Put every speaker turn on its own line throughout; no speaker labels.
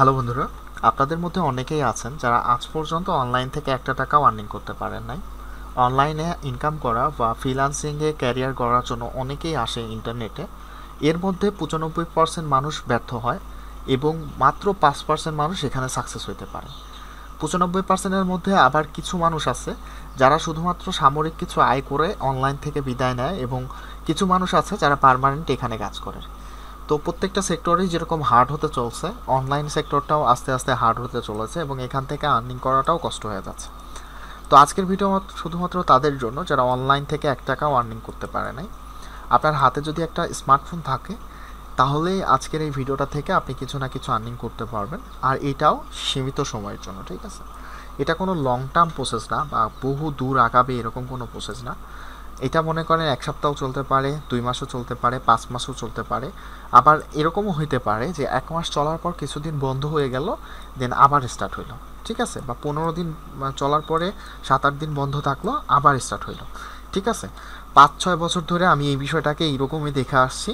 Hello বন্ধুরা, আপনাদের মধ্যে অনেকেই আছেন যারা আজ পর্যন্ত অনলাইন থেকে একটা টাকাও আর্নিং করতে পারেন নাই। অনলাইনে ইনকাম করা বা ফ্রিল্যান্সিংয়ে ক্যারিয়ার গড়ার জন্য অনেকেই আসে ইন্টারনেটে। এর মধ্যে 95% মানুষ ব্যর্থ হয় এবং মাত্র 5% মানুষ এখানে সাকসেস হতে পারে। 95%-এর মধ্যে আবার কিছু মানুষ আছে যারা শুধুমাত্র সাময়িক কিছু আয় করে অনলাইন থেকে বিদায় নেয়, এবং কিছু মানুষ আছে যারা পার্মানেন্ট এখানে কাজ করে। তো প্রত্যেকটা সেক্টরেই যেরকম হার্ড হতে চলছে, অনলাইন সেক্টরটাও আস্তে আস্তে হার্ড হতে চলেছে এবং এখান থেকে আর্নিং করাটাও কষ্ট হয়ে যাচ্ছে। তো আজকের ভিডিও শুধুমাত্র তাদের জন্য যারা অনলাইন থেকে 1 টাকাও আর্নিং করতে পারে নাই। আপনার হাতে যদি একটা স্মার্টফোন থাকে তাহলেই আজকের এই ভিডিওটা থেকে আপনি কিছু না কিছু আর্নিং করতে পারবেন, আর এটাও সীমিত সময়ের জন্য। ঠিক আছে, এটা কোনো লং টার্ম প্রসেস না বা বহু দূর আগাবে এরকম কোনো প্রসেস না। এটা মনে করেন 1 সপ্তাহ চলতে পারে, 2 মাসও চলতে পারে, 5 মাসও চলতে পারে। আবার এরকমও হইতে পারে যে 1 মাস চলার পর কিছুদিন বন্ধ হয়ে গেল, দেন আবার স্টার্ট হইলো। ঠিক আছে, বা 15 দিন চলার পরে 7-8 দিন বন্ধ থাকলো, আবার স্টার্ট হইলো। ঠিক আছে, 5-6 বছর ধরে আমি এই বিষয়টাকে এইরকমই দেখে আসছি।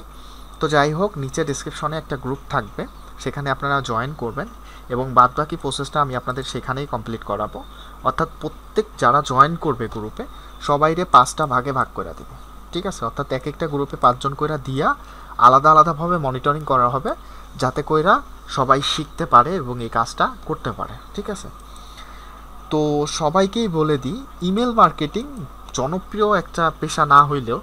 তো যাই হোক, নিচে ডিসক্রিপশনে একটা গ্রুপ থাকবে, সেখানে আপনারা জয়েন করবেন এবং বাদবাকি প্রসেসটা আমি আপনাদের সেখানেই কমপ্লিট করাবো। অর্থাৎ প্রত্যেক যারা জয়েন করবে গ্রুপে সবাইরে 5টা ভাগে ভাগ করে দেব। ঠিক আছে, অর্থাৎ এক একটা গ্রুপে 5জন কইরা দিয়া আলাদা আলাদাভাবে মনিটরিং করা হবে, যাতে কইরা সবাই শিখতে পারে এবং এই কাজটা করতে পারে। ঠিক আছে, তো সবাইকেই বলে দিই, ইমেল মার্কেটিং জনপ্রিয় একটা পেশা না হইলেও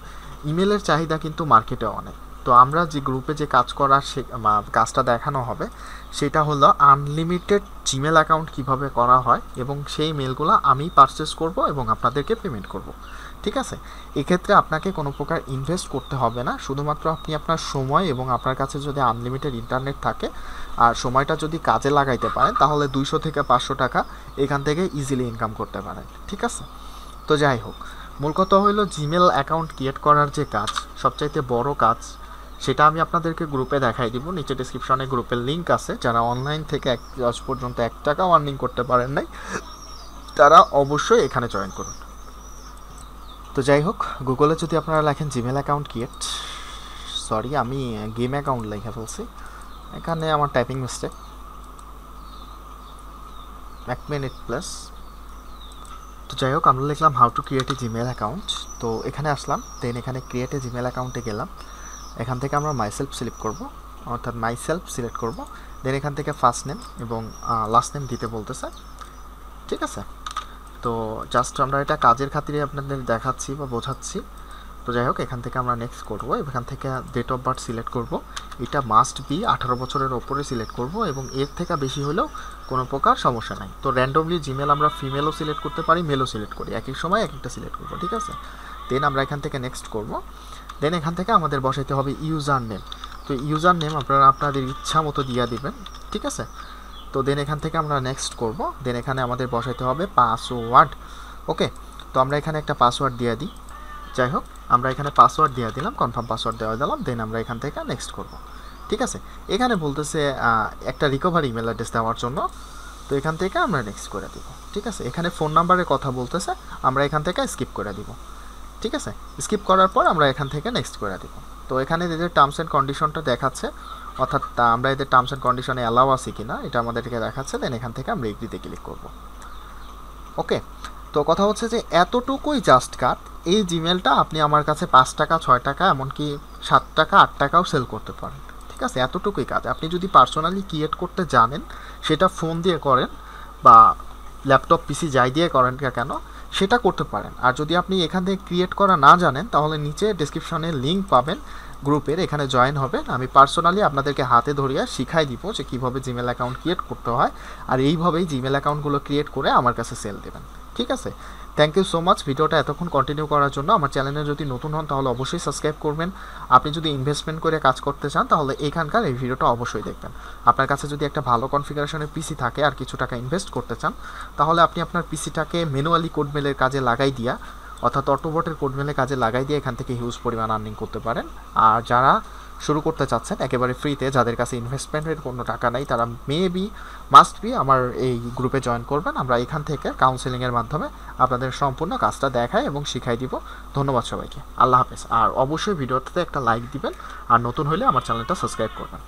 ইমেলের চাহিদা কিন্তু মার্কেটে অনেক। তো আমরা যে গ্রুপে যে কাজ করার কাজটা দেখানো হবে সেটা হলো আনলিমিটেড জিমেল অ্যাকাউন্ট কিভাবে করা হয়, এবং সেই মেলগুলো আমি পারচেস করব এবং আপনাদেরকে পেমেন্ট করব। ঠিক আছে, এক্ষেত্রে আপনাকে কোনো প্রকার ইনভেস্ট করতে হবে না, শুধুমাত্র আপনি আপনার সময় এবং আপনার কাছে যদি আনলিমিটেড ইন্টারনেট থাকে আর সময়টা যদি কাজে লাগাইতে পারেন তাহলে 200 থেকে 500 টাকা এখান থেকে ইজিলি ইনকাম করতে পারেন। ঠিক আছে, তো যাই হোক, মূল কথা হলো জিমেল অ্যাকাউন্ট ক্রিয়েট করার যে কাজ, সবচাইতে বড় কাজ, সেটা আমি আপনাদেরকে গ্রুপে দেখাই দিব। নিচে ডিসক্রিপশনে গ্রুপের লিঙ্ক আছে। যারা অনলাইন থেকে আজ পর্যন্ত 1 টাকাও আর্নিং করতে পারেন নাই তারা অবশ্যই এখানে জয়েন করুন। তো যাই হোক, গুগলে যদি আপনারা লেখেন জিমেল অ্যাকাউন্ট ক্রিয়েট, সরি আমি গেম অ্যাকাউন্ট লিখে ফেলছি, এখানে আমার টাইপিং মিস্টেক, 1 মিনিট প্লাস। তো যাই হোক, আমরা লিখলাম how to create a Gmail account. তো এখানে আসলাম, দেন এখানে ক্রিয়েট এ জিমেল অ্যাকাউন্টে গেলাম। এখান থেকে আমরা মাইসেলফ সিলেক্ট করব, অর্থাৎ মাইসেলফ সিলেক্ট করব। দেন এখান থেকে ফার্স্ট নেম এবং লাস্ট নেম দিতে বলতেছে। ঠিক আছে, তো জাস্ট আমরা এটা কাজের খাতিরে আপনাদের দেখাচ্ছি বা বোঝাচ্ছি। তো যাই হোক, এখান থেকে আমরা নেক্সট করব। এখান থেকে ডেট অফ বার্থ সিলেক্ট করব, এটা মাস্ট বি 18 বছরের ওপরে সিলেক্ট করব, এবং এর থেকে বেশি হলেও কোনো প্রকার সমস্যা নাই। তো র্যান্ডমলি জিমেল আমরা ফিমেলও সিলেক্ট করতে পারি, মেলও সিলেক্ট করি, এক এক সময় এক একটা সিলেক্ট করব। ঠিক আছে, দেন আমরা এখান থেকে নেক্সট করব। দেন এখান থেকে আমাদের বসাইতে হবে ইউজার নেম। তো ইউজার নেম আপনারা আপনাদের ইচ্ছা মতো দিয়ে দিবেন। ঠিক আছে, তো দেন এখান থেকে আমরা নেক্সট করব। দেন এখানে আমাদের বসাইতে হবে পাসওয়ার্ড। ওকে, তো আমরা এখানে একটা পাসওয়ার্ড দিয়ে দিই। যাই হোক, আমরা এখানে পাসওয়ার্ড দিয়ে দিলাম, কনফার্ম পাসওয়ার্ড দেওয়া দিলাম। দেন আমরা এখান থেকে নেক্সট করব। ঠিক আছে, এখানে বলতেছে একটা রিকভারি ইমেল অ্যাড্রেস দেওয়ার জন্য, তো এখান থেকে আমরা নেক্সট করে দিব। ঠিক আছে, এখানে ফোন নাম্বারের কথা বলতেছে, আমরা এখান থেকে স্কিপ করে দিব। ঠিক আছে, স্কিপ করার পর আমরা এখান থেকে নেক্সট করে দিব। তো এখানে এদের টার্মস অ্যান্ড কন্ডিশনটা দেখাচ্ছে, অর্থাৎ আমরা এদের টার্মস অ্যান্ড কন্ডিশনে অ্যালাউ আছি কিনা এটা আমাদেরকে দেখাচ্ছে। দেন এখান থেকে আমরা এগ্রিতে ক্লিক করব। ওকে, তো কথা হচ্ছে যে এতটুকুই জাস্ট কাট। এই জিমেলটা আপনি আমার কাছে 5 টাকা, 6 টাকা, এমনকি 7 টাকা, 8 টাকাও সেল করতে পারেন। ঠিক আছে, এতটুকুই কাজ। আপনি যদি পার্সোনালি ক্রিয়েট করতে জানেন, সেটা ফোন দিয়ে করেন বা ল্যাপটপ পিসি যাই দিয়ে করেন কেন, সেটা করতে পারেন। আর যদি আপনি এখান থেকে ক্রিয়েট করা না জানেন তাহলে নিচে ডেসক্রিপশনে লিঙ্ক পাবেন গ্রুপের, এখানে জয়েন হবেন। আমি পার্সোনালি আপনাদেরকে হাতে ধরিয়ে শিখাই দিব যে কীভাবে জিমেল অ্যাকাউন্ট ক্রিয়েট করতে হয়, আর এইভাবেই জিমেল অ্যাকাউন্টগুলো ক্রিয়েট করে আমার কাছে সেল দেবেন। ঠিক আছে, থ্যাংক ইউ সো মাচ ভিডিওটা এতক্ষণ কন্টিনিউ করার জন্য। আমার চ্যানেলে যদি নতুন হন তাহলে অবশ্যই সাবস্ক্রাইব করবেন। আপনি যদি ইনভেস্টমেন্ট করে কাজ করতে চান তাহলে এখানকার এই ভিডিওটা অবশ্যই দেখবেন। আপনার কাছে যদি একটা ভালো কনফিগারেশনের পিসি থাকে আর কিছু টাকা ইনভেস্ট করতে চান তাহলে আপনি আপনার পিসিটাকে ম্যানুয়ালি কোডমেলের কাজে লাগাই দিয়া, অর্থাৎ অটোবটের কোডমেলের কাজে লাগাই দিয়ে এখান থেকে হিউজ পরিমাণ আর্নিং করতে পারেন। আর যারা শুরু করতে চাচ্ছেন একেবারে ফ্রিতে, যাদের কাছে ইনভেস্টমেন্টের কোনো টাকা নাই, তারা মাস্ট বি আমার এই গ্রুপে জয়েন করবেন। আমরা এখান থেকে কাউন্সেলিংয়ের মাধ্যমে আপনাদের সম্পূর্ণ কাজটা দেখাই এবং শিখাই দিব। ধন্যবাদ সবাইকে, আল্লাহ হাফেজ। আর অবশ্যই ভিডিওটাতে একটা লাইক দিবেন, আর নতুন হলে আমার চ্যানেলটা সাবস্ক্রাইব করবেন।